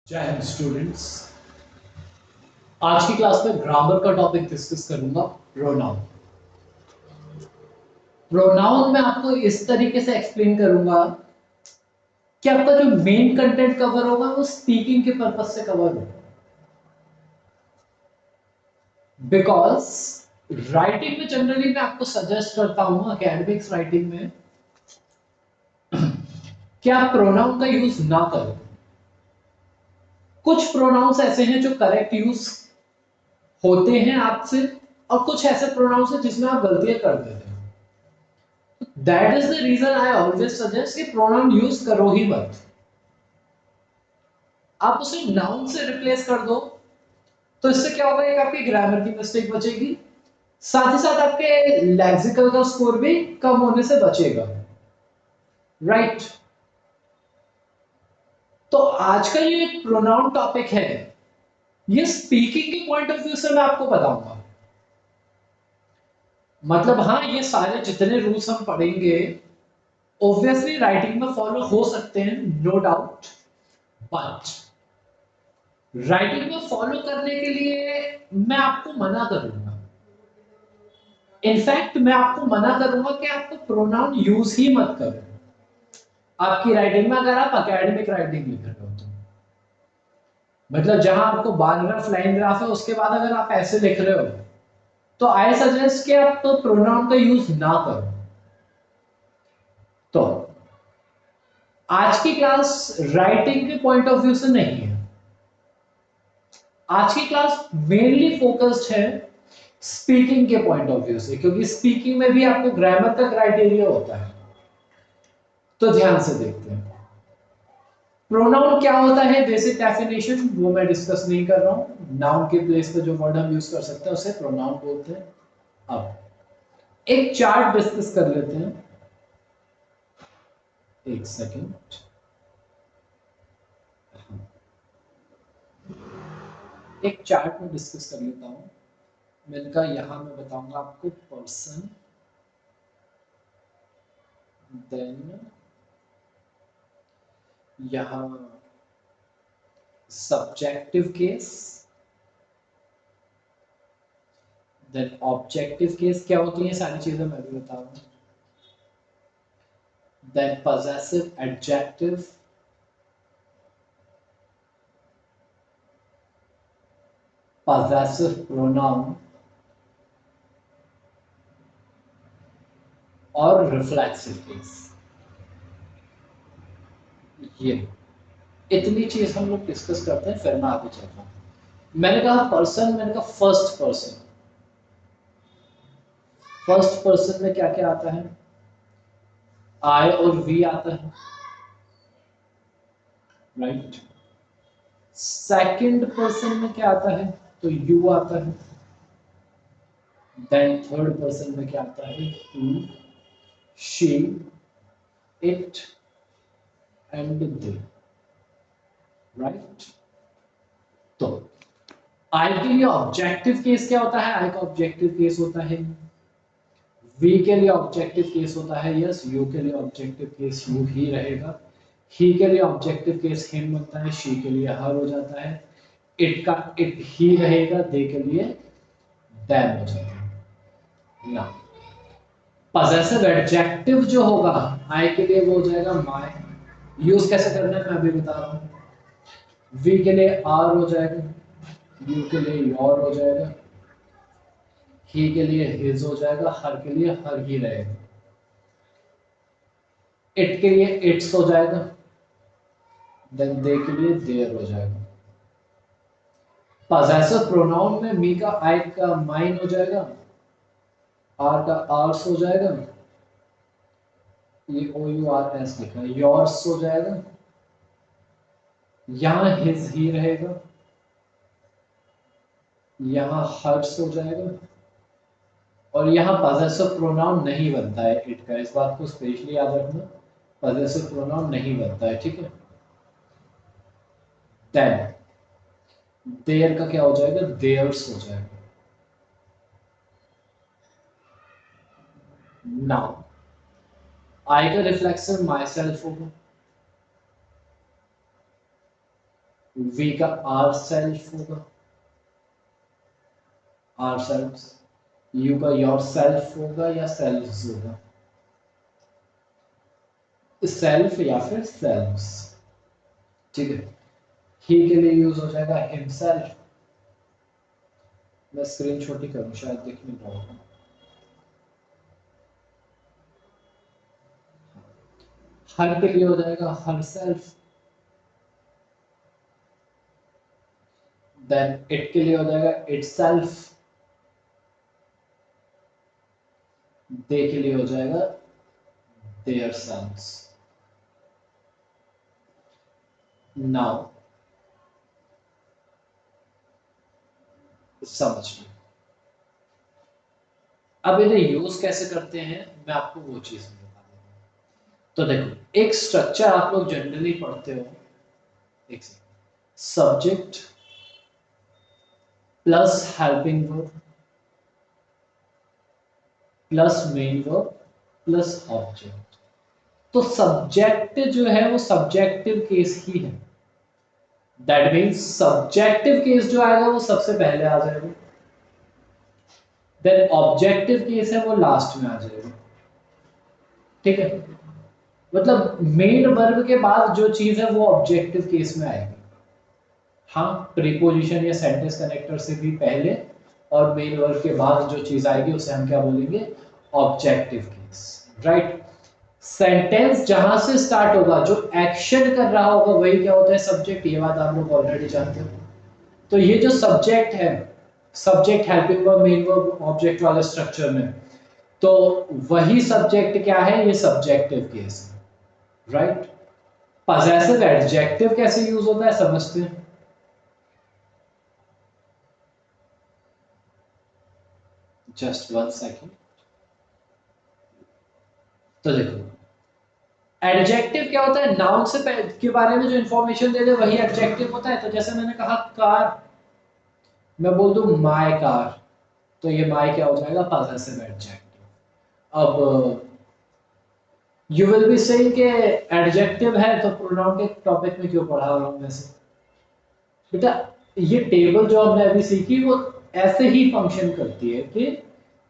जय हिंद स्टूडेंट्स। आज की क्लास में ग्रामर का टॉपिक डिस्कस करूंगा। प्रोनाउन। प्रोनाउन में आपको इस तरीके से एक्सप्लेन करूंगा कि आपका जो मेन कंटेंट कवर होगा वो स्पीकिंग के पर्पज से कवर होगा। बिकॉज राइटिंग में जनरली मैं आपको सजेस्ट करता हूं एकेडमिक्स राइटिंग में कि आप प्रोनाउन का यूज ना करें। कुछ प्रोनाउंस ऐसे हैं जो करेक्ट यूज होते हैं आपसे, और कुछ ऐसे प्रोनाउंस हैं जिसमें आप गलतियां कर देते हैं। That is the reason I always suggest कि प्रोनाउन यूज करो ही मत। आप उसे नाउन से रिप्लेस कर दो तो इससे क्या होगा, एक आपकी ग्रामर की मिस्टेक बचेगी, साथ ही साथ आपके लेक्सिकल का स्कोर भी कम होने से बचेगा। राइट। तो आज का ये प्रोनाउन टॉपिक है, ये स्पीकिंग के पॉइंट ऑफ व्यू से मैं आपको बताऊंगा। मतलब हाँ, ये सारे जितने रूल्स हम पढ़ेंगे ऑब्वियसली राइटिंग में फॉलो हो सकते हैं, नो डाउट, बट राइटिंग में फॉलो करने के लिए मैं आपको मना करूंगा। इनफैक्ट मैं आपको मना करूंगा कि आपको प्रोनाउन यूज ही मत करो आपकी राइटिंग में, अगर आप एकेडमिक राइटिंग लिख रहे हो तो। मतलब जहां आपको बार ग्राफ लाइन ग्राफ है उसके बाद अगर आप ऐसे लिख रहे हो तो आई सजेस्ट कि आप तो प्रोनाउन का यूज ना करो। तो आज की क्लास राइटिंग के पॉइंट ऑफ व्यू से नहीं है। आज की क्लास मेनली फोकस्ड है स्पीकिंग के पॉइंट ऑफ व्यू से, क्योंकि स्पीकिंग में भी आपको ग्रामर का क्राइटेरिया होता है। तो ध्यान से देखते हैं प्रोनाउन क्या होता है। बेसिक डेफिनेशन वो मैं डिस्कस नहीं कर रहा हूं। नाउन के प्लेस पे जो वर्ड हम यूज कर सकते हैं उसे प्रोनाउन बोलते हैं। अब एक चार्ट डिस्कस कर लेते हैं। एक सेकेंड, एक चार्ट में डिस्कस कर लेता हूं। मैंने कहा यहां मैं बताऊंगा आपको पर्सन, देन यहां subjective case, then objective case क्या होती है सारी चीजें मैं भी बताऊंगा, then possessive adjective, possessive pronoun और रिफ्लेक्सिव केस। ये इतनी चीज हम लोग डिस्कस करते हैं, फिर मैं आगे चलता हूं। मैंने कहा पर्सन, मैंने कहा फर्स्ट पर्सन। फर्स्ट पर्सन में क्या क्या आता है? आई और वी आता है, राइट। सेकंड पर्सन में क्या आता है? तो यू आता है। देन थर्ड पर्सन में क्या आता है? He, she, it and they, right. तो आई के लिए ऑब्जेक्टिव केस क्या होता है? आई का ऑब्जेक्टिव केस होता है वी के लिए ऑब्जेक्टिव केस होता है यस, यू के लिए ऑब्जेक्टिव केस यू ही रहेगा, ही के लिए ऑब्जेक्टिव केस हिम होता है, शी के लिए हर हो जाता है, इट का इट ही रहेगा, दे के लिए देम हो जाता है ना। पजेसिव एडजेक्टिव जो होगा आई के लिए वो हो जाएगा माय। यूज कैसे करना है मैं अभी बता रहा हूँ। वी के लिए आर हो जाएगा, यू के लिए योर हो जाएगा, ही के लिए हिज हो जाएगा, हर के लिए हर ही रहेगा, इट के लिए इट्स हो जाएगा, देन दे के लिए देयर हो जाएगा। पजेसिव प्रोनाउन में मी का आई का माइन हो जाएगा, आर का आर्स हो जाएगा, ये ओ यू आर एस लिखा है, योर्स हो जाएगा, यहां हिज ही रहेगा, यहां हर्ट्स हो जाएगा, और यहां पजेसिव प्रोनाउन नहीं बनता है इट का, इस बात को स्पेशली याद रखना। पजेसिव प्रोनाउन नहीं बनता है, ठीक है। देन देयर का क्या हो जाएगा? देयर्स हो जाएगा। नाउ आई का रिफ्लेक्शन माई सेल्फ होगा, वी का आर सेल्फ होगा, आर सेल्फ। यू का योर सेल्फ होगा या सेल्फ्स होगा, सेल्फ या फिर सेल्फ्स। ठीक है, ही के लिए यूज हो जाएगा हिमसेल्फ। मैं स्क्रीन छोटी करूं, शायद दिख नहीं रहा होगा। हर के लिए हो जाएगा हर सेल्फ। देन इट के लिए हो जाएगा इट सेल्फ। दे के लिए हो जाएगा देयर सेल्व्स। नाउ समझ लो, अब इन्हें यूज कैसे करते हैं मैं आपको वो चीज बता देता हूं। तो देखो, एक स्ट्रक्चर आप लोग जनरली पढ़ते हो, एक subject plus helping verb plus main verb plus object. तो सब्जेक्ट जो है वो सब्जेक्टिव केस ही है। दैट मीन्स सब्जेक्टिव केस जो आएगा वो सबसे पहले आ जाएगा, देन ऑब्जेक्टिव केस है वो लास्ट में आ जाएगा। ठीक है, मतलब मेन वर्ब के बाद जो चीज है वो ऑब्जेक्टिव केस में आएगी। हाँ, प्रीपोजिशन या सेंटेंस कनेक्टर से भी पहले और मेन वर्ब के बाद जो चीज आएगी उसे हम क्या बोलेंगे, ऑब्जेक्टिव केस। राइट, सेंटेंस जहां से स्टार्ट होगा, जो एक्शन कर रहा होगा वही क्या होता है, सब्जेक्ट। ये बात आप लोग ऑलरेडी जानते हो। तो ये जो सब्जेक्ट है, subject helping verb main verb object वाले स्ट्रक्चर में, तो वही सब्जेक्ट क्या है, ये सब्जेक्टिव केस है। राइट, पजेसिव एडजेक्टिव कैसे यूज होता है समझते हैं। Just one second. तो देखो, एडजेक्टिव क्या होता है, नाउन से के बारे में जो इंफॉर्मेशन दे दे वही एडजेक्टिव होता है। तो जैसे मैंने कहा कार, मैं बोल दूं माय कार, तो ये माय क्या हो जाएगा, पजेसिव एडजेक्टिव। अब यू विल बी सेइंग कि एडजेक्टिव है तो प्रोनाउन के टॉपिक में क्यों पढ़ा रहा हूं वैसे। बेटा, ये टेबल जो हमने अभी सीखी वो ऐसे ही फंक्शन करती है कि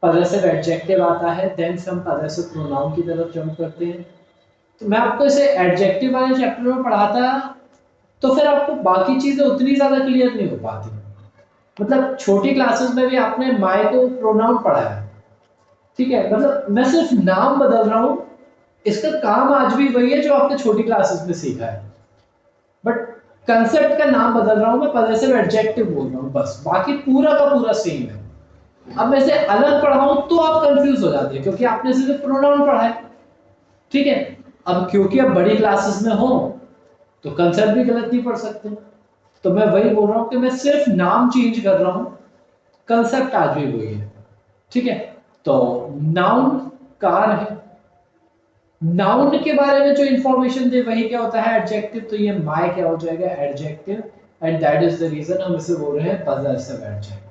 पजेसिव एडजेक्टिव आता है, देन से हम पजेसिव प्रोनाउन की तरफ जंप करते हैं। तो मैं आपको इसे एडजेक्टिव वाले चैप्टर में पढ़ाता तो फिर आपको बाकी चीजें उतनी ज्यादा क्लियर नहीं हो पाती। मतलब छोटी क्लासेस में भी आपने माय को प्रोनाउन पढ़ा है, ठीक है, मतलब मैं सिर्फ नाम बदल रहा हूं, इसका काम आज भी वही है जो आपने छोटी क्लासेस में सीखा है, बट कंसेप्ट का नाम बदल रहा हूं, मैं पजेसिव एडजेक्टिव बोल रहा हूं बस, बाकी पूरा का पूरा सेम है। अब मैं इसे अलग पढ़ाऊं तो आप कंफ्यूज हो जाते हैं क्योंकि आपने सिर्फ प्रोनाउन पढ़ा है। ठीक है, अब क्योंकि अब बड़ी क्लासेस में हो तो कंसेप्ट भी गलत नहीं पढ़ सकते, तो मैं वही बोल रहा हूं कि मैं सिर्फ नाम चेंज कर रहा हूं, कंसेप्ट आज भी वही है। ठीक है, तो नाउन कार है, नाउन के बारे में जो इंफॉर्मेशन दे वही क्या होता है, एडजेक्टिव। तो ये माय क्या हो जाएगा, adjective, and that is the reason हम इसे बोल रहे हैं पजेसिव एडजेक्टिव।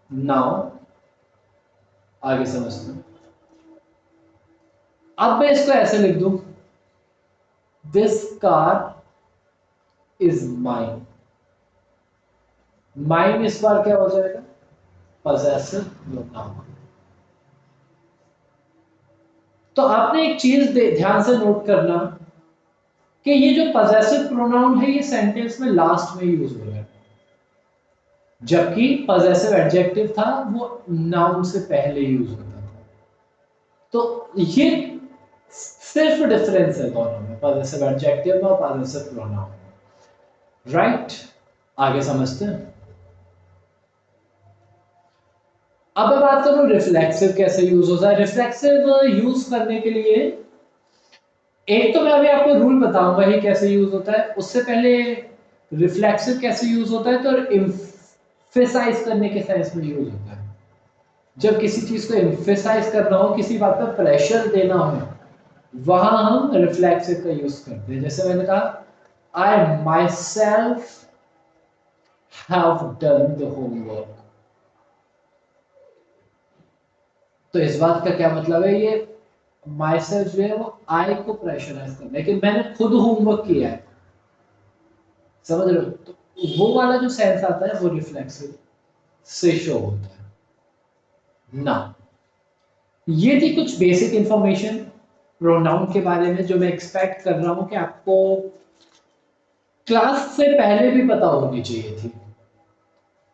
नाउ आगे समझते हैं। अब मैं इसको ऐसे लिख दूं, this car is mine. Mine इस बार क्या हो जाएगा, पजेसिव नाउन। तो आपने एक चीज ध्यान से नोट करना कि ये जो पजेसिव प्रोनाउन है ये सेंटेंस में लास्ट में यूज हो रहा है, जबकि पजेसिव एडजेक्टिव था वो नाउन से पहले यूज होता था। तो ये सिर्फ डिफरेंस है दोनों में, पजेसिव एडजेक्टिव और पजेसिव प्रोनाउन। राइट, आगे समझते हैं। अब मैं बात करूं रिफ्लेक्सिव कैसे यूज होता है। रिफ्लेक्सिव यूज करने के लिए एक तो मैं अभी आपको रूल बताऊंगा ही कैसे यूज होता है, उससे पहले रिफ्लेक्सिव कैसे यूज होता है, तो एम्फेसाइज करने के सेंस में यूज होता है। जब किसी चीज को एम्फेसाइज करना हो, किसी बात पर प्रेशर देना हो, वहां हम रिफ्लेक्सिव का यूज करते हैं। जैसे मैंने कहा I myself have done the homework, तो इस बात का क्या मतलब है, ये माई सेल्फ जो है वो आई को प्रेशराइज करना है कि मैंने खुद होमवर्क किया है। समझ रहे हो? तो वो वाला जो सेंस आता है वो रिफ्लेक्सिव से शो होता है ना। ये थी कुछ बेसिक इंफॉर्मेशन प्रोनाउन के बारे में जो मैं एक्सपेक्ट कर रहा हूं कि आपको क्लास से पहले भी पता होनी चाहिए थी।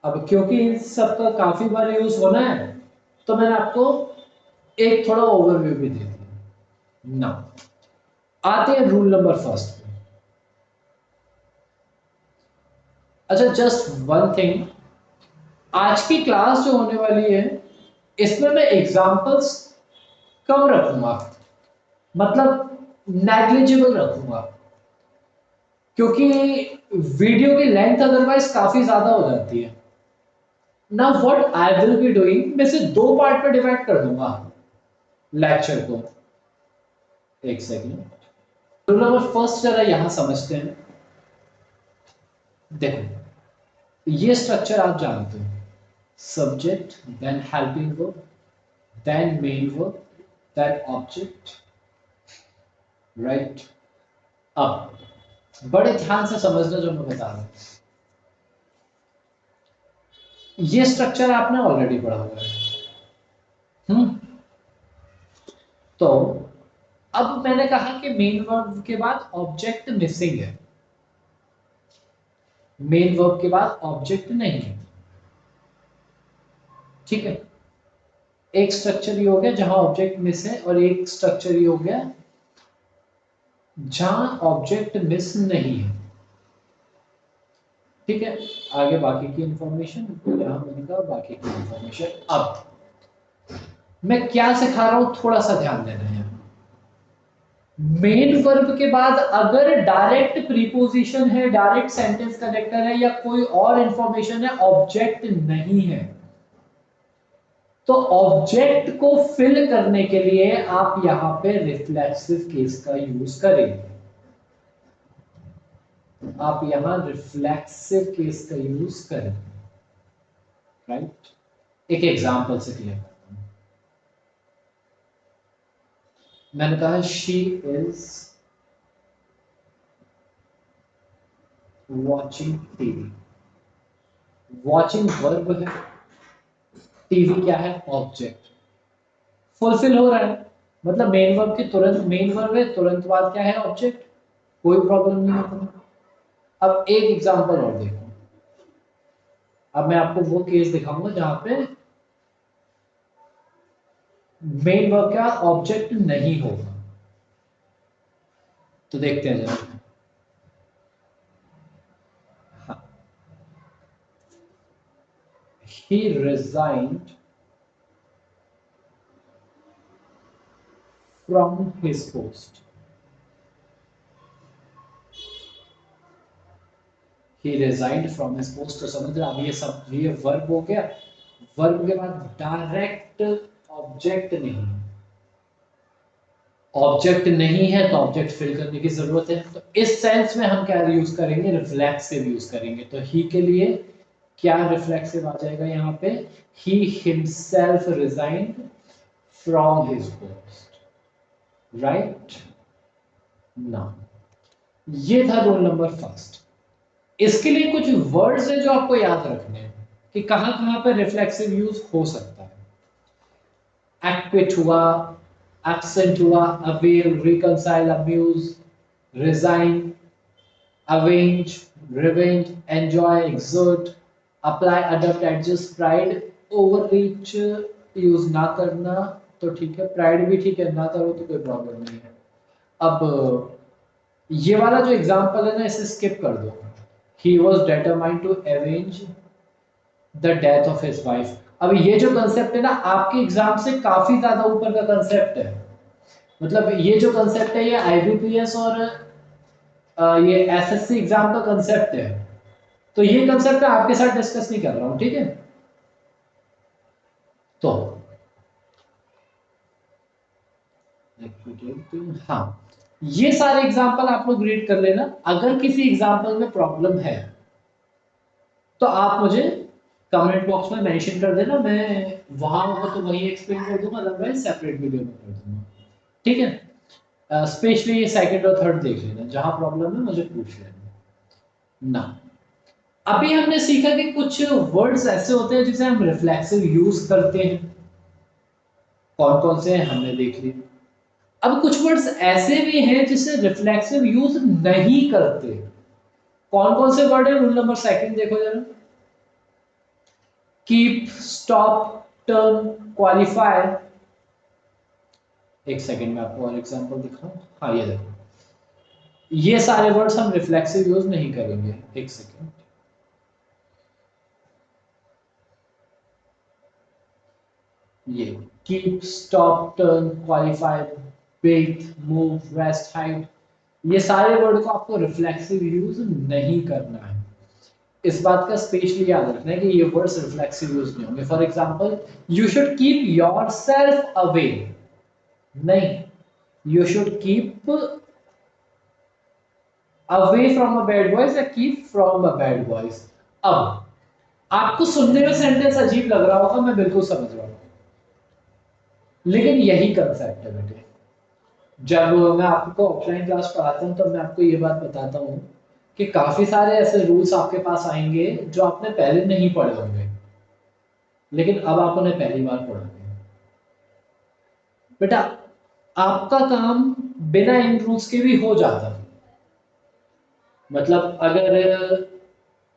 अब क्योंकि इन सब का काफी बार यूज होना है तो मैंने आपको एक थोड़ा ओवरव्यू भी दे दिया ना। आते हैं रूल नंबर फर्स्ट में। अच्छा, जस्ट वन थिंग, आज की क्लास जो होने वाली है इसमें मैं एग्जांपल्स कम रखूंगा, मतलब नेग्लिजिबल रखूंगा, क्योंकि वीडियो की लेंथ अदरवाइज काफी ज्यादा हो जाती है ना। What I will be doing, मैं इसे दो पार्ट में डिवाइड कर दूंगा लेक्चर को। एक सेकेंड, रूल नंबर फर्स्ट जरा यहां समझते हैं। देखो, ये स्ट्रक्चर आप जानते हो, subject then helping verb then main verb then object, right. अब बड़े ध्यान से समझना जो मैं बता रहा हूं, ये स्ट्रक्चर आपने ऑलरेडी पढ़ा हुआ है। तो अब मैंने कहा कि मेन वर्ब के बाद ऑब्जेक्ट मिसिंग है, मेन वर्ब के बाद ऑब्जेक्ट नहीं है, ठीक है। एक स्ट्रक्चर ये हो गया जहां ऑब्जेक्ट मिस है, और एक स्ट्रक्चर ये हो गया जहां ऑब्जेक्ट मिस नहीं है, ठीक है। आगे बाकी की इंफॉर्मेशन यहां मैंने कहा, बाकी की इंफॉर्मेशन। अब मैं क्या सिखा रहा हूं थोड़ा सा ध्यान देना है। मेन वर्ब के बाद अगर डायरेक्ट प्रीपोजिशन है, डायरेक्ट सेंटेंस कनेक्टर है, या कोई और इंफॉर्मेशन है, ऑब्जेक्ट नहीं है, तो ऑब्जेक्ट को फिल करने के लिए आप यहां पे रिफ्लेक्सिव केस का यूज करेंगे। आप यहां रिफ्लेक्सिव केस का यूज करेंगे, राइट। एक एग्जांपल से क्लियर करता हूं। मैंने कहा she is watching TV. Watching verb है, टीवी क्या है, ऑब्जेक्ट। फुलफिल हो रहा है, मतलब मेन वर्ब के तुरंत, मेन वर्ब है तुरंत बाद क्या है, ऑब्जेक्ट। कोई प्रॉब्लम नहीं होता। अब एक एग्जांपल और देखो। अब मैं आपको वो केस दिखाऊंगा जहां पे मेन वर्ब का ऑब्जेक्ट नहीं होगा। तो देखते हैं जरा। हाँ, he resigned from his post. He resigned from his post। तो समझ रहे, अब ये सब, ये वर्ब हो गया, वर्ब के बाद डायरेक्ट ऑब्जेक्ट नहीं, ऑब्जेक्ट नहीं है तो ऑब्जेक्ट फिल करने की जरूरत है। तो इस सेंस में हम क्या यूज करेंगे, रिफ्लेक्सिव यूज करेंगे। तो ही के लिए क्या रिफ्लेक्सिव आ जाएगा यहाँ पे, he himself resigned from his post, right ना। ये था रूल नंबर फर्स्ट। इसके लिए कुछ वर्ड्स हैं जो आपको याद रखने हैं कि कहां कहां पर रिफ्लेक्सिव यूज हो सकता है। एक्विट हुआ, एब्सेंट हुआ, avail, reconcile, amuse, resign, avenge, revenge, enjoy, exert, apply, adopt, adjust, pride, overreach use ना करना तो ठीक है, प्राइड भी ठीक है, ना करो तो कोई प्रॉब्लम नहीं है। अब ये वाला जो एग्जांपल है ना, इसे स्किप कर दो। He was determined to avenge the death of his wife। अब ये जो कंसेप्ट है ना, आपके एग्जाम से काफी ज्यादा ऊपर का कंसेप्ट है। मतलब ये जो कंसेप्ट है, ये आईबीपीएस और ये एसएससी एग्जाम का कंसेप्ट है। तो ये कंसेप्ट मैं आपके साथ डिस्कस नहीं कर रहा हूं, ठीक है। तो हाँ, ये सारे एग्जाम्पल आप लोग रीड कर लेना। अगर किसी एग्जाम्पल में प्रॉब्लम है तो आप मुझे कमेंट बॉक्स में मेंशन कर देना, मैं वहां होगा तो वही एक्सप्लेन कर दूंगा, अदरवाइज सेपरेट वीडियो में कर दूंगा, ठीक है। स्पेशली ये सेकंड और थर्ड देख लेना, जहां प्रॉब्लम है मुझे पूछ लेना। ना। अभी हमने सीखा कि कुछ वर्ड्स ऐसे होते हैं जिसे हम रिफ्लेक्सिव यूज करते हैं, कौन कौन से हैं हमने देख लिया। अब कुछ वर्ड्स ऐसे भी हैं जिसे रिफ्लेक्सिव यूज नहीं करते, कौन कौन से वर्ड है? रूल नंबर सेकंड देखो जरा, कीप, स्टॉप, टर्न, क्वालिफाई। एक सेकंड में आपको और एग्जांपल दिखाऊं। हाँ ये देखो, ये सारे वर्ड्स हम रिफ्लेक्सिव यूज नहीं करेंगे। एक सेकंड, ये keep, stop, turn, qualify, Beth, move, rest, hide, ये सारे वर्ड को आपको रिफ्लेक्सिव यूज नहीं करना है। इस बात का स्पेशली याद रखना है कि ये वर्ड्स रिफ्लेक्सिव यूज नहीं होंगे। For example, you should keep yourself away, नहीं, you should keep away from a bad voice या keep from a bad voice. अब आपको सुनने में सेंटेंस अजीब लग रहा होगा, मैं बिल्कुल समझ रहा हूं, लेकिन यही कंसेप्ट है बेटे। जब मैं आपको ऑफलाइन क्लास पढ़ाता हूँ तो मैं आपको ये बात बताता हूँ कि काफी सारे ऐसे रूल्स आपके पास आएंगे जो आपने पहले नहीं पढ़े होंगे, लेकिन अब आप उन्हें पहली बार पढ़ोगे। बेटा, आपका काम बिना इन रूल्स के भी हो जाता है। मतलब अगर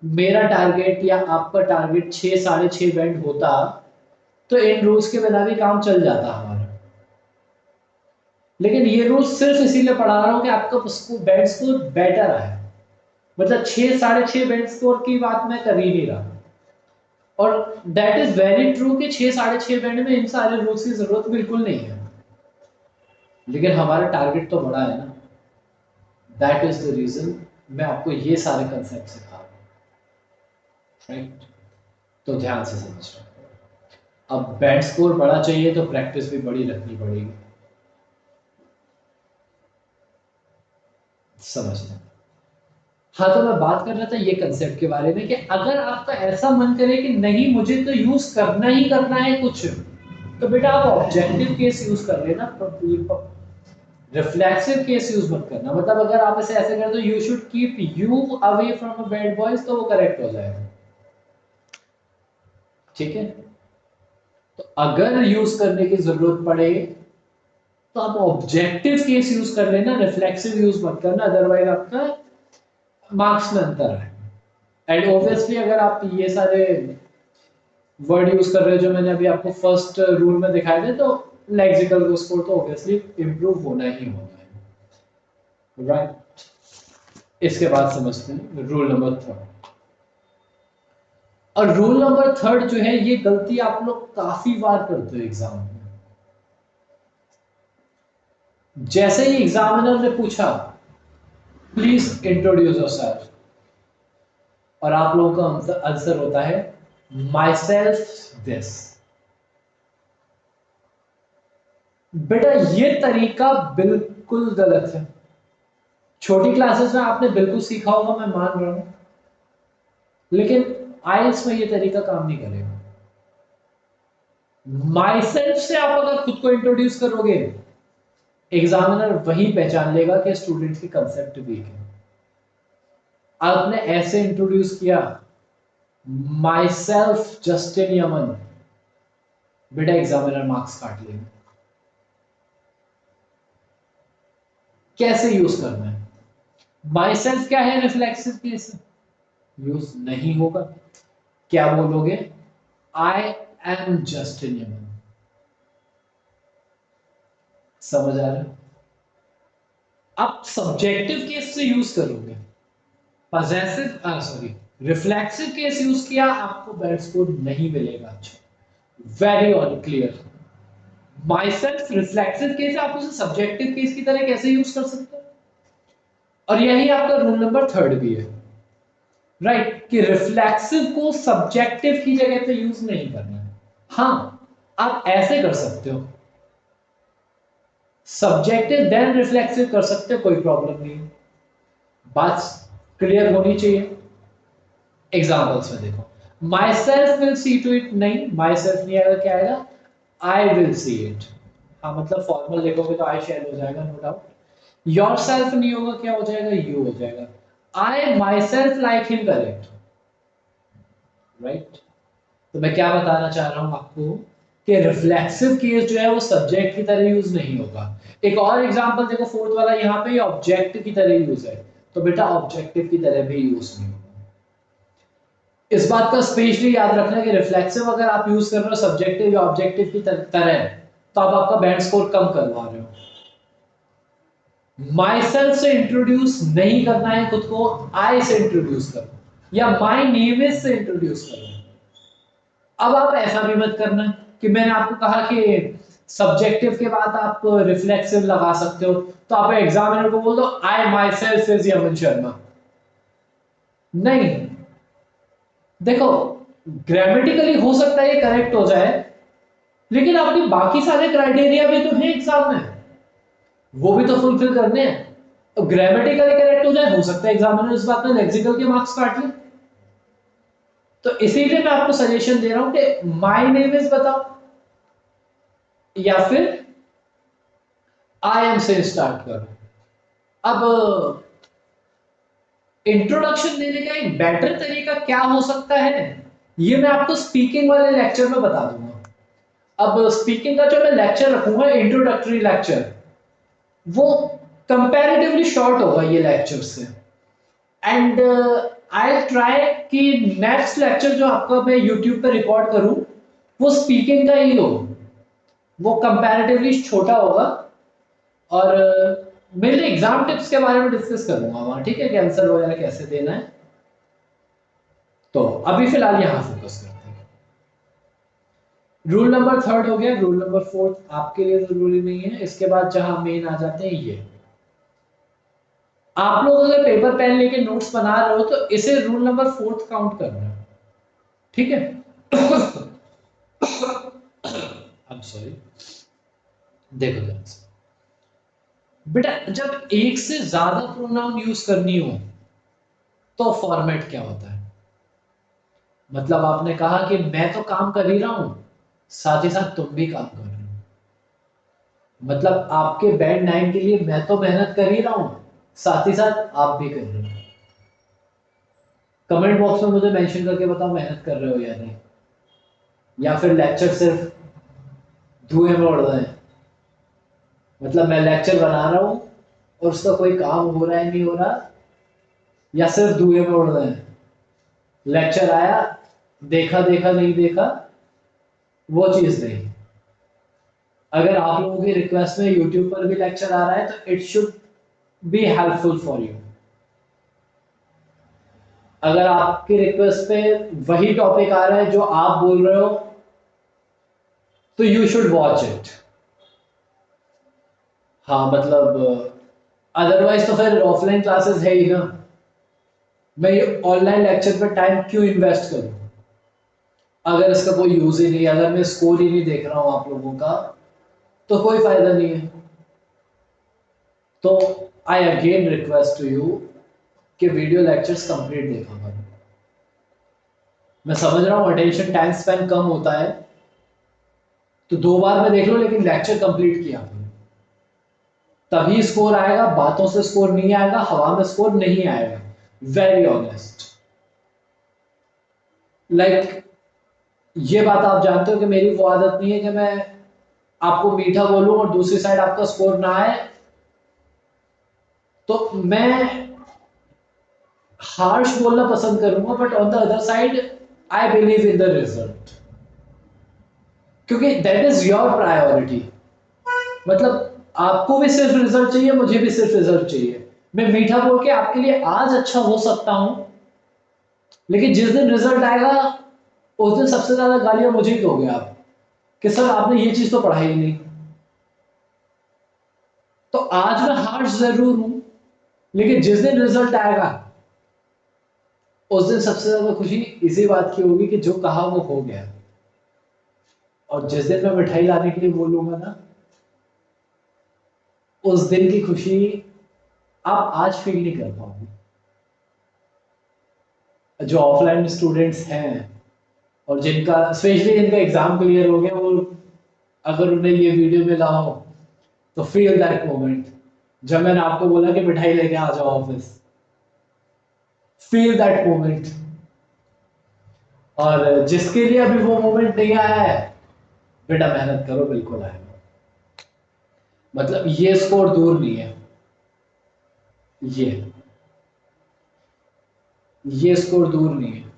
मेरा टारगेट या आपका टारगेट 6 6.5 बैंड होता तो इन रूल्स के बिना भी काम चल जाता हमारा। लेकिन ये रूल्स सिर्फ इसीलिए पढ़ा रहा हूँ कि आपका बैंड स्कोर बेटर आए। मतलब 6 6.5 बैंड स्कोर की बात मैं कर ही नहीं रहा, और दैट इज वेरी ट्रू कि 6 6.5 बैंड में इन सारे रूल्स की जरूरत बिल्कुल नहीं है, लेकिन हमारा टारगेट तो बड़ा है ना। दैट इज द रीजन मैं आपको ये सारे कंसेप्ट सिखा रहा हूँ, राइट? तो ध्यान से समझना। अब बैंड स्कोर बड़ा चाहिए तो प्रैक्टिस भी बड़ी रखनी पड़ेगी, समझना। हाँ, तो मैं बात कर रहा था ये कंसेप्ट के बारे में कि अगर आपका ऐसा मन करे कि नहीं मुझे तो यूज करना ही करना है कुछ, तो बेटा आप ऑब्जेक्टिव केस यूज कर लेना, रिफ्लेक्सिव केस यूज मत करना। मतलब अगर आप इसे ऐसे कर दो, you should keep you away from a bad boys, तो वो करेक्ट हो जाएगा, ठीक है? तो अगर यूज करने की जरूरत पड़े तो आप ऑब्जेक्टिव केस यूज कर लेना, रिफ्लेक्सिव यूज मत करना, अदरवाइज आपका मार्क्स में अंतर है। एंड ऑब्वियसली अगर आप ये सारे वर्ड यूज कर रहे हो जो मैंने अभी आपको फर्स्ट रूल में दिखाए थे, तो लेक्सिकल स्कोर तो ऑब्वियसली इंप्रूव होना ही होना है, राइट? इसके बाद समझते हैं रूल नंबर थर्ड। और रूल नंबर थर्ड जो है, ये गलती आप लोग काफी बार करते हो एग्जाम में। जैसे ही एग्जामिनर ने पूछा प्लीज इंट्रोड्यूस योरसेल्फ, और आप लोगों का आंसर होता है माई सेल्फ दिस, बेटा ये तरीका बिल्कुल गलत है। छोटी क्लासेस में आपने बिल्कुल सीखा होगा, मैं मान रहा हूं, लेकिन आइल्स में ये तरीका काम नहीं करेगा। माई सेल्फ से आप अगर खुद को इंट्रोड्यूस करोगे, एग्जामिनर वही पहचान लेगा कि स्टूडेंट की कंसेप्ट वीक है। आपने ऐसे इंट्रोड्यूस किया, माई सेल्फ जस्टिन यमन, बेटा एग्जामिनर मार्क्स काट लेगा। कैसे यूज करना है? माई सेल्फ क्या है? रिफ्लेक्सिव केस, यूज नहीं होगा। क्या बोलोगे? I am Justin Yemen. समझ आ रहा है? आप सब्जेक्टिव केस से यूज करोगे, possessive sorry reflexive case use किया, आपको बैंड स्कोर नहीं मिलेगा। अच्छा, very on clear. My self reflexive case है, आप उसे सब्जेक्टिव केस की तरह कैसे यूज कर सकते हो? और यही आपका रूल नंबर थर्ड भी है, राइट? कि रिफ्लेक्सिव को सब्जेक्टिव की जगह पे यूज नहीं करना है। हाँ, आप ऐसे कर सकते हो, सब्जेक्टिव देन रिफ्लेक्सिव कर सकते हो, कोई प्रॉब्लम नहीं है। बात क्लियर होनी चाहिए। एग्जाम्पल्स में देखो, myself will see to it, नहीं, माई सेल्फ नहीं आएगा, क्या आएगा? I will see it. हाँ, मतलब फॉर्मल देखोगे तो आई शेयर हो जाएगा, नो डाउट। योर सेल्फ नहीं होगा, क्या हो जाएगा? यू हो जाएगा। I myself like him correct, right. तो मैं क्या बताना चाह रहा हूं आपको कि रिफ्लेक्सिव केस जो है वो सब्जेक्ट की तरह यूज नहीं होगा। एक और एग्जांपल देखो, फोर्थ वाला, यहाँ पे ऑब्जेक्ट की तरह यूज है, तो बेटा ऑब्जेक्टिव की तरह भी यूज नहीं होगा। इस बात का स्पेशली याद रखना कि रिफ्लेक्सिव अगर आप यूज कर रहे हो सब्जेक्टिव या ऑब्जेक्टिव की तरह, तो आप आपका बैंड स्कोर कम करवा रहे हो। माई सेल्फ से इंट्रोड्यूस नहीं करना है खुद को, आई से इंट्रोड्यूस करो, या माई नेम इज से इंट्रोड्यूस करो। अब आप ऐसा भी मत करना कि मैंने आपको कहा कि सब्जेक्टिव के बाद आप रिफ्लेक्सिव लगा सकते हो, तो आप एग्जामिनर को बोल दो I myself is Yaman Sharma. नहीं, देखो ग्रामेटिकली हो सकता है ये करेक्ट हो जाए, लेकिन आपके बाकी सारे क्राइटेरिया भी तो है एग्जाम में, वो भी तो फुलफिल करने हैं। तो ग्रामेटिकली करेक्ट हो सकता है एग्जामिनर इस बात में लेक्सिकल के मार्क्स काट ले। तो इसीलिए मैं आपको सजेशन दे रहा हूं कि माय नेम इज बताओ, या फिर आई एम से स्टार्ट करो। अब इंट्रोडक्शन देने का एक बेटर तरीका क्या हो सकता है, ये मैं आपको स्पीकिंग वाले लेक्चर में बता दूंगा। अब स्पीकिंग का जो मैं लेक्चर रखूंगा, इंट्रोडक्टरी लेक्चर, वो कंपैरेटिवली शॉर्ट होगा ये लेक्चर से। एंड आई ट्राई कि नेक्स्ट लेक्चर जो आपका मैं यूट्यूब पे रिकॉर्ड करूं, वो स्पीकिंग का ही हो, वो कंपैरेटिवली छोटा होगा। और मेरे एग्जाम टिप्स के बारे में डिस्कस करूंगा वहां, ठीक है, कि आंसर वगैरह कैसे देना है। तो अभी फिलहाल यहां फोकस करते हैं। रूल नंबर थर्ड हो गया। रूल नंबर फोर्थ आपके लिए जरूरी नहीं है। इसके बाद जहां मेन आ जाते हैं, ये आप लोग अगर पेपर पेन लेके नोट्स बना रहे हो तो इसे रूल नंबर फोर्थ काउंट करना है, ठीक है। I am sorry. देखो ध्यान से बेटा, जब एक से ज्यादा प्रोनाउन यूज करनी हो तो फॉर्मेट क्या होता है। मतलब आपने कहा कि मैं तो काम कर ही रहा हूं, साथ ही साथ तुम भी काम कर रहे हो। मतलब आपके बैंड 9 के लिए मैं तो मेहनत कर ही रहा हूं, साथ ही साथ आप भी कर रहे हो। कमेंट बॉक्स में मुझे मेंशन करके बताओ मेहनत कर रहे हो या नहीं, या फिर लेक्चर सिर्फ धुएं में उड़ रहे हैं। मतलब मैं लेक्चर बना रहा हूं और उसका कोई काम हो रहा है नहीं हो रहा, या सिर्फ धुएं में उड़ रहे हैं। लेक्चर आया, देखा देखा नहीं देखा, वो चीज नहीं। अगर आप लोगों की रिक्वेस्ट में यूट्यूब पर भी लेक्चर आ रहा है तो it should be helpful for you. अगर आपकी रिक्वेस्ट पे वही टॉपिक आ रहा है जो आप बोल रहे हो, तो यू शुड वॉच इट। हाँ मतलब अदरवाइज तो फिर ऑफलाइन क्लासेस है ही ना, मैं ये ऑनलाइन लेक्चर पे टाइम क्यों इन्वेस्ट करूं अगर इसका कोई यूज ही नहीं है, अगर मैं स्कोर ही नहीं देख रहा हूं आप लोगों का, तो कोई फायदा नहीं है। तो I again request to you कि वीडियो लेक्चर्स कंप्लीट देखा करो। मैं समझ रहा हूं अटेंशन टाइम स्पेन कम होता है, तो 2 बार में देख लो, लेकिन लेक्चर कंप्लीट किया करो, तभी स्कोर आएगा। बातों से स्कोर नहीं आएगा, हवा में स्कोर नहीं आएगा। Very honest. लाइक ये बात आप जानते हो कि मेरी वो आदत नहीं है कि मैं आपको मीठा बोलूं और दूसरी साइड आपका स्कोर ना आए। तो मैं हार्श बोलना पसंद करूंगा, but on the other side I believe in the result, क्योंकि दैट इज योर प्रायोरिटी। मतलब आपको भी सिर्फ रिजल्ट चाहिए, मुझे भी सिर्फ रिजल्ट चाहिए। मैं मीठा बोल के आपके लिए आज अच्छा हो सकता हूं, लेकिन जिस दिन रिजल्ट आएगा उस दिन सबसे ज्यादा गालियां मुझे ही दोगे आप, कि सर आपने ये चीज तो पढ़ाई ही नहीं। तो आज मैं हार्श जरूर हूं, लेकिन जिस दिन रिजल्ट आएगा उस दिन सबसे ज्यादा खुशी इसी बात की होगी कि जो कहा वो हो गया। और जिस दिन मैं मिठाई लाने के लिए बोलूंगा ना, उस दिन की खुशी आप आज फील नहीं कर पाओगे। जो ऑफलाइन स्टूडेंट्स हैं और जिनका स्पेशली जिनका एग्जाम क्लियर हो गया, वो अगर उन्हें ये वीडियो मिला हो तो फील दैट मोमेंट जब मैंने आपको बोला कि मिठाई लेके आ जाओ ऑफिस। Feel that moment. और जिसके लिए अभी वो मोमेंट नहीं आया है, बेटा मेहनत करो, बिल्कुल आएगा। मतलब ये स्कोर दूर नहीं है, ये स्कोर दूर नहीं है।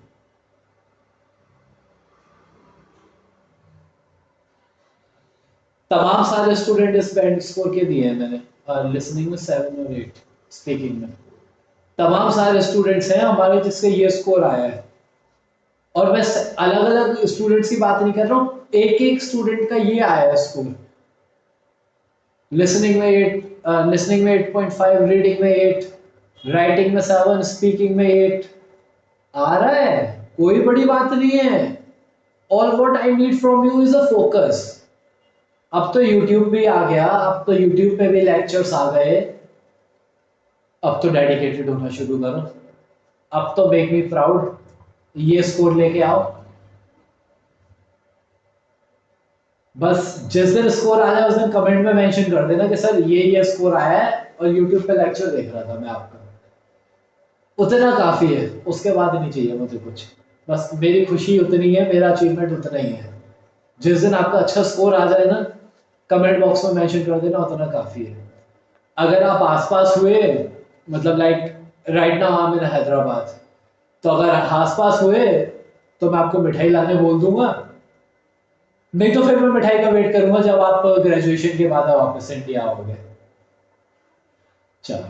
तमाम सारे स्टूडेंट इस बैंड स्कोर के दिए हैं मैंने, लिसनिंग में 7 और 8, स्पीकिंग में तमाम सारे स्टूडेंट्स हैं हमारे जिसके ये स्कोर आया है। और मैं अलग अलग स्टूडेंट्स की बात नहीं कर रहा हूँ, एक एक स्टूडेंट का ये आया है स्कोर। लिसनिंग में 8, लिसनिंग में 8.5, रीडिंग में 8, राइटिंग में 7, स्पीकिंग में 8 आ रहा है। कोई बड़ी बात नहीं है। All what I need from you is a focus. अब तो YouTube भी आ गया, अब तो YouTube पे भी लेक्चर्स आ गए। अब तो डेडिकेटेड होना शुरू करो, अब तो मेक मी प्राउड, ये स्कोर लेके आओ। बस जिस दिन स्कोर आ जाए उस दिन कमेंट में मेंशन कर देना कि सर ये स्कोर आया है और YouTube पे लेक्चर देख रहा था मैं आपका। उतना काफी है, उसके बाद नहीं चाहिए मुझे कुछ। बस मेरी खुशी उतनी है, मेरा अचीवमेंट उतना ही है। जिस दिन आपका अच्छा स्कोर आ जाए ना, कमेंट बॉक्स में मेंशन कर देना, उतना काफी है। अगर आप आसपास हुए, मतलब like right now I am in Hyderabad, तो अगर आसपास हुए तो मैं आपको मिठाई लाने बोल दूंगा, नहीं तो फिर मैं मिठाई का वेट करूंगा जब आप ग्रेजुएशन के बाद वापस इंडिया आओगे। चलो,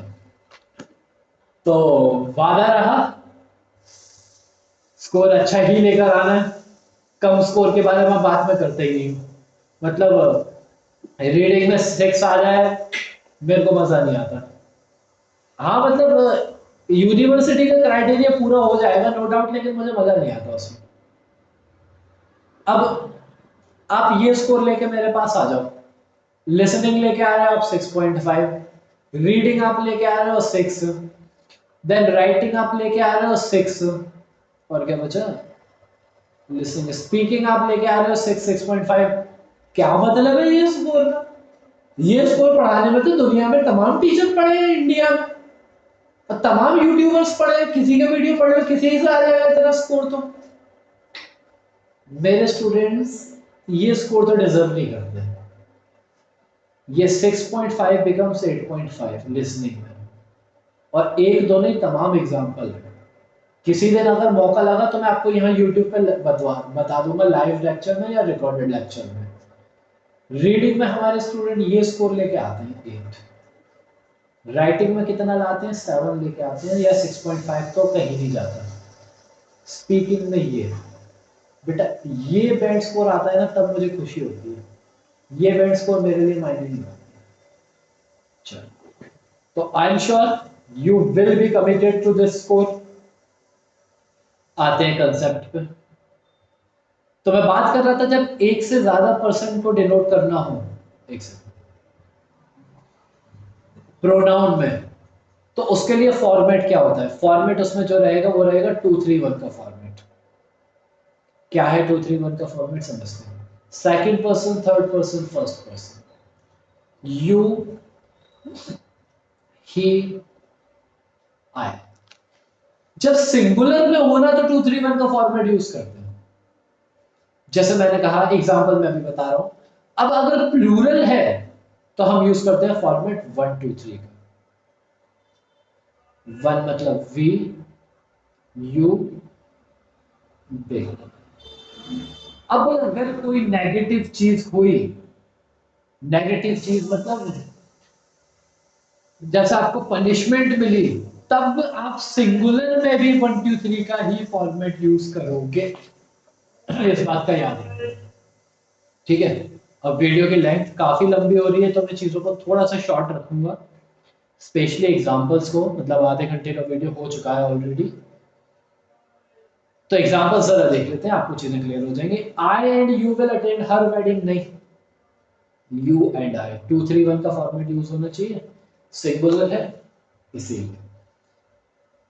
तो वादा रहा, स्कोर अच्छा ही लेकर आना है। कम स्कोर के बारे में बात में करते ही नहीं, मतलब रीडिंग में 6 आ जाए मेरे को मजा नहीं आता। हाँ मतलब यूनिवर्सिटी का क्राइटेरिया पूरा हो जाएगा नो डाउट, लेकिन मुझे मजा नहीं आता उसमें। अब आप ये स्कोर लेके मेरे पास आ जाओ, लिसनिंग लेके आ रहे हो आप 6.5, रीडिंग आप लेके आ रहे हो 6, देन राइटिंग आप लेके आ रहे हो 6, और क्या बचा, लिसनिंग, स्पीकिंग आप लेके आ रहे हो 6, 6.5। क्या मतलब है ये स्कोर का? ये स्कोर पढ़ाने में तो दुनिया में तमाम टीचर पढ़े हैं इंडिया में, और तमाम यूट्यूबर्स पढ़े हैं, किसी का वीडियो पढ़ लो किसी से आ जाएगा इतना स्कोर। तो मेरे स्टूडेंट्स ये स्कोर तो डिजर्व नहीं करते। ये 6.5 बिकम्स 8.5 लिसनिंग में, और एक दो नहीं तमाम एग्जाम्पल है। किसी दिन अगर मौका लगा तो मैं आपको यहाँ यूट्यूब पे बता दूंगा, लाइव लेक्चर में या रिकॉर्डेड लेक्चर में। रीडिंग में हमारे स्टूडेंट ये स्कोर लेके आते हैं 8, राइटिंग में कितना लाते हैं 7 लेके आते हैं, या 6.5 तो कहीं नहीं जाता। स्पीकिंग में ये बेटा ये बैंड स्कोर आता है ना, तब मुझे खुशी होती है। ये बैंड स्कोर मेरे लिए मायने नहीं रखती। चलो, तो I am sure you will be committed to this score. आते हैं कंसेप्ट पे। तो मैं बात कर रहा था जब एक से ज्यादा पर्सन को डिनोट करना हो एक से प्रोनाउन में, तो उसके लिए फॉर्मेट क्या होता है? फॉर्मेट उसमें जो रहेगा वो रहेगा 2-3-1 का फॉर्मेट। क्या है 2-3-1 का फॉर्मेट समझते हैं। Second person, third person, first person, you, he, I. जब सिंगुलर में होना तो 2-3-1 का फॉर्मेट यूज करते हैं, जैसे मैंने कहा एग्जांपल में अभी बता रहा हूं। अब अगर प्लूरल है तो हम यूज करते हैं फॉर्मेट 1-2-3 का। 1 मतलब वी, यू, दे। अब अगर कोई नेगेटिव चीज हुई, नेगेटिव चीज मतलब जैसा आपको पनिशमेंट मिली, तब आप सिंगुलर में भी 1-2-3 का ही फॉर्मेट यूज करोगे। इस बात का याद है, ठीक है। अब वीडियो की लेंथ काफी लंबी हो रही है तो मैं चीजों को थोड़ा सा शॉर्ट रखूंगा, स्पेशली एग्जांपल्स को। मतलब आधे घंटे का वीडियो हो चुका है ऑलरेडी, तो एग्जांपल्स जरा देख लेते हैं, आपको चीजें क्लियर हो जाएंगी। I and you will attend her wedding, नहीं, यू एंड आई। 2-3-1 का फॉर्मेट यूज होना चाहिए, सिंगुलर है इसीलिए।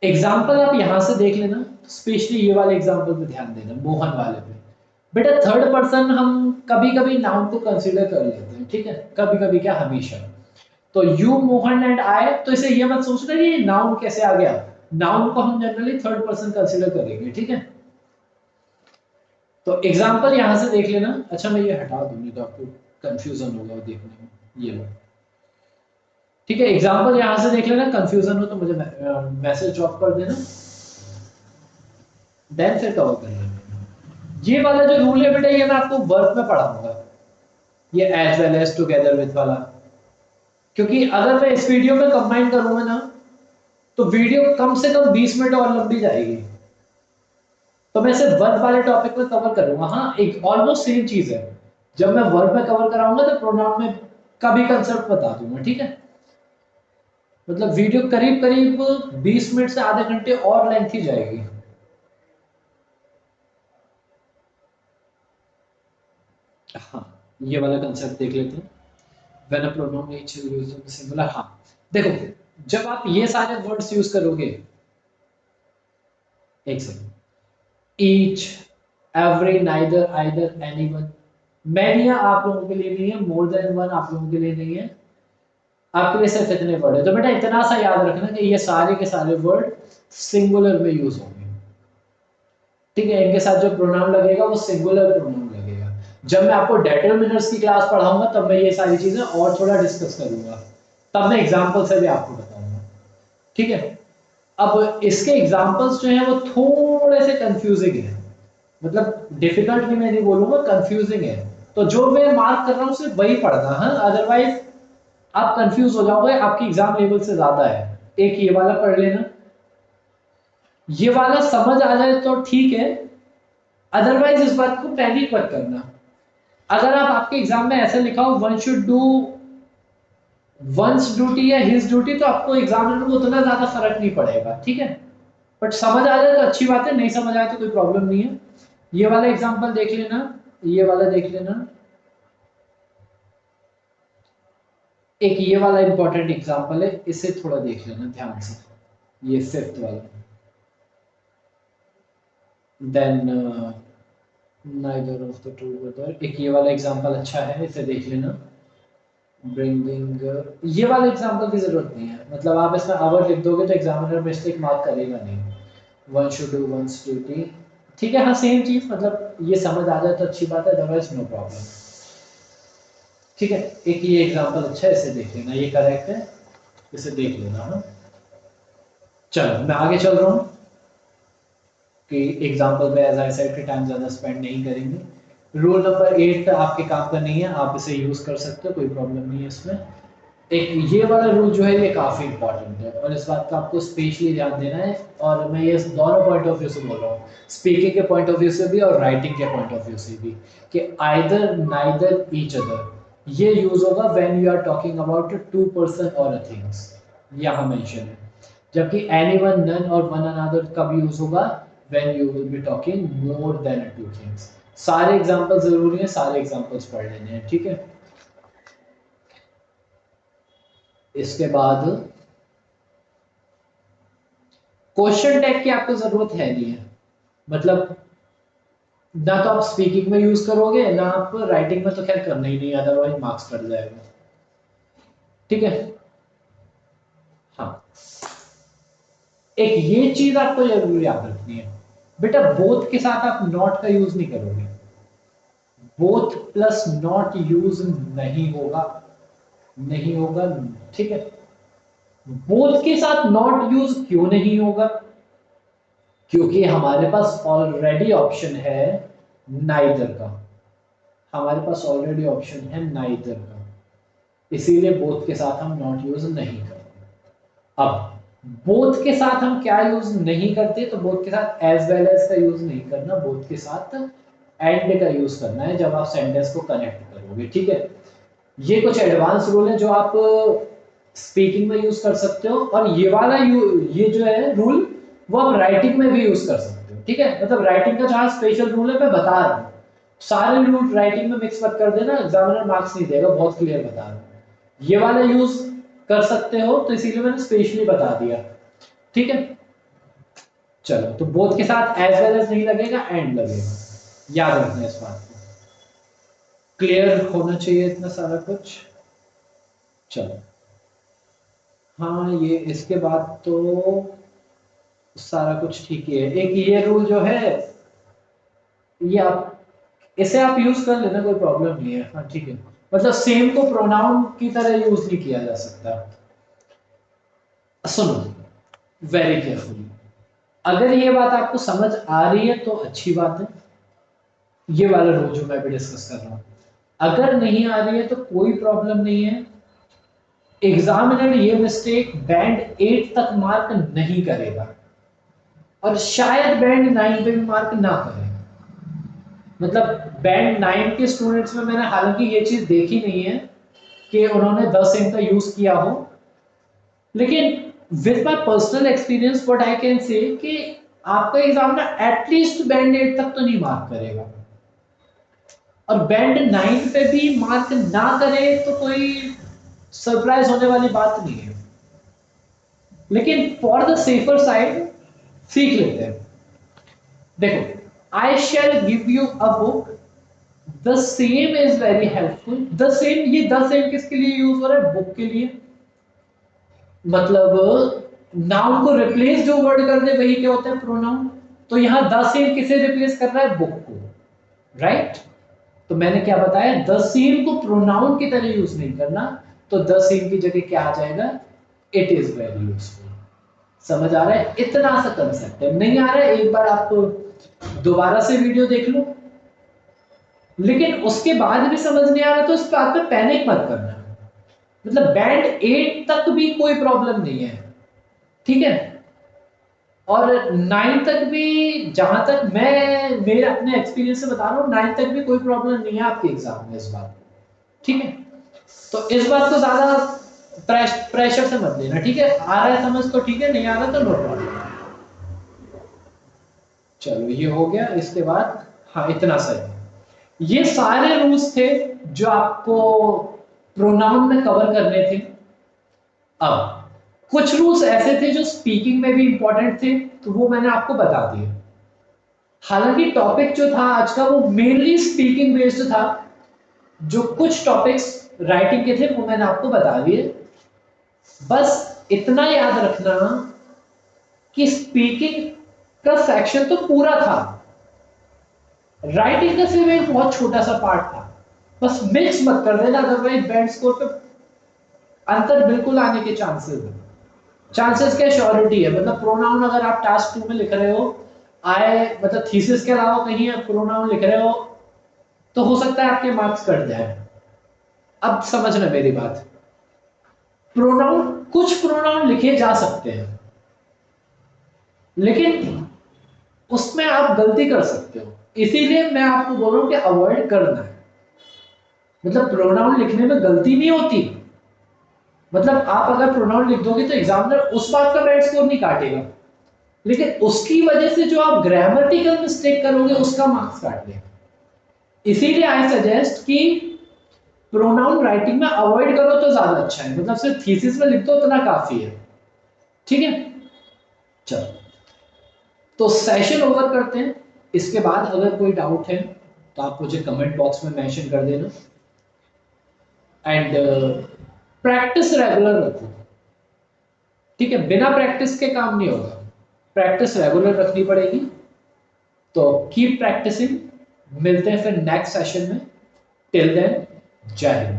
एग्जाम्पल आप यहां से देख लेना, स्पेशली ये वाले एग्जाम्पल पे ध्यान देना, मोहन वाले पे। बेटा थर्ड पर्सन हम कभी कभी नाउन को कंसीडर कर लेते हैं, ठीक है, कभी कभी क्या, हमेशा। तो यू, मोहन एंड आई, तो इसे ये मत सोचना कि नाउन कैसे आ गया, नाउन को हम जनरली थर्ड पर्सन कंसीडर करेंगे, ठीक है। तो एग्जांपल यहां से देख लेना। अच्छा मैं ये हटा दूंगी तो आपको कंफ्यूजन होगा देखने में, ये लो, ठीक है। एग्जांपल यहां से देख लेना, कंफ्यूजन हो तो मुझे मैसेज ड्रॉप कर देना, देन फिर कवर कर लेंगे। ये वाला जो रूल है बेटा, ये मैं आपको वर्क में पढ़ाऊंगा, ये as well as together with वाला, क्योंकि अगर मैं इस वीडियो में कंबाइन करूंगा ना तो वीडियो कम से कम 20 मिनट और लंबी जाएगी। तो मैं सिर्फ वर्ब वाले टॉपिक में कवर करूंगा। हाँ, एक ऑलमोस्ट सेम चीज है। जब मैं वर्ब में कवर कराऊंगा तो प्रोनाउन में का भी कंसेप्ट बता दूंगा, ठीक है। मतलब वीडियो करीब करीब 20 मिनट से आधे घंटे और लेंथ ही जाएगी। हाँ, ये वाला कंसेप्ट देख लेते हैं। When a pronoun is used in singular. हाँ देखो, जब आप ये सारे वर्ड्स यूज करोगे, एक second, each, every, neither, either, anyone, many आप लोगों के लिए नहीं है, मोर देन वन आप लोगों के लिए नहीं है, आपके लिए सिर्फ इतने वर्ड है। तो बेटा इतना सा याद रखना कि ये सारे के सारे वर्ड सिंगुलर में यूज होंगे, ठीक है। इनके साथ जो प्रोनाउन लगेगा वो सिंगुलर प्रोनाउन लगेगा। जब मैं आपको डेटरमिनर्स की क्लास पढ़ाऊंगा तब मैं ये सारी चीजें और थोड़ा डिस्कस करूंगा, तब मैं एग्जांपल से भी आपको बताऊंगा, ठीक है। अब इसके एग्जांपल्स जो हैं वो थोड़े से कंफ्यूजिंग है, मतलब डिफिकल्ट भी मैं नहीं बोलूंगा, कंफ्यूजिंग है। तो जो मैं मार्क कर रहा हूं सिर्फ वही पढ़ना है, अदरवाइज आप कंफ्यूज हो जाओगे, आपकी एग्जाम लेवल से ज्यादा है। एक ये वाला पढ़ लेना, ये वाला समझ आ जाए तो ठीक है, अदरवाइज इस बात को पैनिक मत करना। अगर आप आपके एग्जाम में ऐसे लिखा हो one should do once duty या हिज ड्यूटी, तो आपको एग्जामिनर को उतना ज्यादा फर्क नहीं पड़ेगा, ठीक है। बट समझ आ जाए तो अच्छी बात है, नहीं समझ आए तो कोई प्रॉब्लम नहीं है। ये वाला एग्जांपल देख लेना, ये वाला देख लेना, एक ये वाला इंपॉर्टेंट एग्जांपल है, इसे थोड़ा देख लेना ध्यान से, ये फिफ्थ वाला। Then neither of the two brother, एक ये वाला एग्जांपल अच्छा है, इसे देख लेना। ब्रिंगिंग, ये वाले एग्जांपल की जरूरत नहीं है, मतलब आप इसमें आवर लिख दोगे तो एग्जामिनर मिस्टेक मार्क करेगा नहीं। One should do once duty, ठीक है। हाँ सेम चीज, मतलब ये समझ आ जाए तो अच्छी बात है, अदरवाइज नो प्रॉब्लम, ठीक है। एक ये एग्जांपल अच्छा है, इसे देख लेना, ये करेक्ट है, इसे देख लेना। हाँ चलो मैं आगे चल रहा हूँ कि एग्जांपल पे एज आई सेड के टाइम ज़्यादा स्पेंड नहीं करेंगे। रूल नंबर 8 आपके काम का नहीं है, आप इसे यूज़ कर सकते हो, कोई प्रॉब्लम नहीं है इसमें। एक ये वाला रूल जो है ये काफ़ी इंपॉर्टेंट है और इस बात का आपको स्पेशली ध्यान देना है। और मैं ये दोनों पॉइंट ऑफ व्यू से बोल रहा हूँ, स्पीकिंग के पॉइंट ऑफ व्यू से भी और राइटिंग के पॉइंट ऑफ व्यू से भी, कि आइदर, नाइदर, ईच अदर, ये यूज होगा when you are talking about two person और अ थिंग्स, यहाँ मेंशन है। जबकि एनीवन, नन और वन अनदर कब यूज होगा, when you will be talking more than two things. सारे एग्जांपल जरूरी हैं, सारे एग्जांपल्स पढ़ लेने हैं, ठीक है। इसके बाद क्वेश्चन टैग की आपको जरूरत है नहीं है, मतलब ना तो आप स्पीकिंग में यूज करोगे ना आप राइटिंग में, तो खैर करना ही नहीं, अदरवाइज मार्क्स कट जाएगा, ठीक है। हाँ एक ये चीज आपको जरूर याद रखनी है बेटा, बोथ के साथ आप नॉट का यूज नहीं करोगे, बोथ प्लस नॉट यूज नहीं होगा, नहीं होगा, ठीक है। बोथ के साथ नॉट यूज क्यों नहीं होगा, क्योंकि हमारे पास ऑलरेडी ऑप्शन है नाइदर का, हमारे पास ऑलरेडी ऑप्शन है नाइदर का, इसीलिए बोथ के साथ हम नॉट यूज नहीं करते। अब बोथ के साथ हम क्या यूज नहीं करते, तो बोथ के साथ एज वेल एज का यूज नहीं करना, बोथ के साथ एंड का यूज करना है जब आप सेंटेंस को कनेक्ट करोगे, ठीक है। ये कुछ एडवांस रूल है जो आप स्पीकिंग में यूज कर सकते हो, और ये वाला ये जो है रूल वो आप राइटिंग में भी यूज कर सकते हो, ठीक है। मतलब राइटिंग का जहां स्पेशल रूल है मैं बता रहा हूँ, सारे रूल राइटिंग में मिक्स मत कर देना, एग्जामिनर मार्क्स नहीं देगा, बहुत क्लियर बता रहा हूँ। ये वाला यूज कर सकते हो तो इसीलिए मैंने स्पेशली बता दिया, ठीक है। चलो तो बोथ के साथ एज वेल एज नहीं लगेगा, एंड लगेगा, याद रखना इस बात को, क्लियर होना चाहिए इतना सारा कुछ। चलो हाँ ये इसके बाद तो सारा कुछ ठीक ही है। एक ये रूल जो है, ये आप इसे आप यूज कर लेना, कोई प्रॉब्लम नहीं है। हाँ ठीक है, मतलब सेम को प्रोनाउन की तरह यूज नहीं किया जा सकता। सुनो वेरी केयरफुली, अगर ये बात आपको समझ आ रही है तो अच्छी बात है, ये वाला रूल जो मैं भी डिस्कस कर रहा हूं। अगर नहीं आ रही है तो कोई प्रॉब्लम नहीं है, एग्जामिनर ये मिस्टेक बैंड 8 तक मार्क नहीं करेगा और शायद बैंड 9 पे भी मार्क ना करे। मतलब बैंड 9 के स्टूडेंट्स में मैंने हालांकि ये चीज देखी नहीं है कि उन्होंने 10 एम का यूज किया हो, लेकिन with my personal experience what I can say कि आपका एग्जाम ना एटलीस्ट बैंड 8 तक तो नहीं मार्क करेगा, और बैंड 9 पे भी मार्क ना करे तो कोई सरप्राइज होने वाली बात नहीं है। लेकिन फॉर द सेफर साइड सीख लेते हैं। देखो, I shall give you a book, the same is very helpful. The same, ये द सेम किसके लिए यूज हो रहा है? बुक के लिए। मतलब नाउन को रिप्लेस जो वर्ड कर दे वही क्या होता है? प्रोनाउन। तो यहां द सेम किसे रिप्लेस कर रहा है? बुक को, राइट? तो मैंने क्या बताया, द सेम को प्रोनाउन की तरह यूज नहीं करना, तो द सेम की जगह क्या आ जाएगा? It is very useful. समझ आ रहा है? इतना सा कंसेप्ट है। नहीं आ रहा है, एक बार आप दोबारा से वीडियो देख लो, लेकिन उसके बाद भी समझ नहीं आ रहा तो उस बात पे पैनिक मत करना। मतलब बैंड 8 तक भी कोई प्रॉब्लम नहीं है, ठीक है? और 9 तक भी, जहां तक मैं मेरे अपने एक्सपीरियंस से बता रहा हूँ, 9 तक भी कोई प्रॉब्लम नहीं है आपके एग्जाम में इस बात, ठीक है? तो इस बात को ज्यादा प्रेशर से मत लेना, ठीक है? आ रहा है समझ तो ठीक है, नहीं आ रहा तो नो प्रॉब्लम। चलो ये हो गया। इसके बाद हाँ इतना सही, ये सारे रूल्स थे जो आपको प्रोनाउन में कवर करने थे। अब कुछ रूल्स ऐसे थे जो स्पीकिंग में भी इंपॉर्टेंट थे, तो वो मैंने आपको बता दिए। हालांकि टॉपिक जो था आज का वो मेनली स्पीकिंग बेस्ड था, जो कुछ टॉपिक्स राइटिंग के थे वो मैंने आपको बता दिए। बस इतना याद रखना कि स्पीकिंग का सेक्शन तो पूरा था, राइटिंग का सिर्फ एक बहुत छोटा सा पार्ट था। बस मिक्स मत कर देना, अदरवाइज बैंड स्कोर पे अंतर बिल्कुल आने के चांसेस है। चांसेस क्या? श्योरिटी है। मतलब प्रोनाउन अगर आप टास्क 2 में लिख रहे हो, आए मतलब थीसिस के अलावा कहीं आप प्रोनाउन लिख रहे हो, तो हो सकता है आपके मार्क्स कट जाए। अब समझना मेरी बात, प्रोनाउन, कुछ प्रोनाउन लिखे जा सकते हैं, लेकिन उसमें आप गलती कर सकते हो, इसीलिए मैं आपको बोल रहा हूं कि अवॉइड करना है। मतलब प्रोनाउन लिखने में गलती नहीं होती, मतलब आप अगर प्रोनाउन लिख दोगे तो एग्जामिनर उस बात का बैड स्कोर नहीं काटेगा, लेकिन उसकी वजह से जो आप ग्रामेटिकल मिस्टेक करोगे उसका मार्क्स काट देगा। इसीलिए आई सजेस्ट कि प्रोनाउन राइटिंग में अवॉइड करो तो ज्यादा अच्छा है। मतलब सिर्फ थीसिस में लिख दो उतना काफी है, ठीक है? चलो, तो सेशन ओवर करते हैं। इसके बाद अगर कोई डाउट है तो आप मुझे कमेंट बॉक्स में मेंशन कर देना। एंड प्रैक्टिस रेगुलर रखो, ठीक है? बिना प्रैक्टिस के काम नहीं होगा, प्रैक्टिस रेगुलर रखनी पड़ेगी। तो कीप प्रैक्टिसिंग, मिलते हैं फिर नेक्स्ट सेशन में। टिल देन, जय हिंद।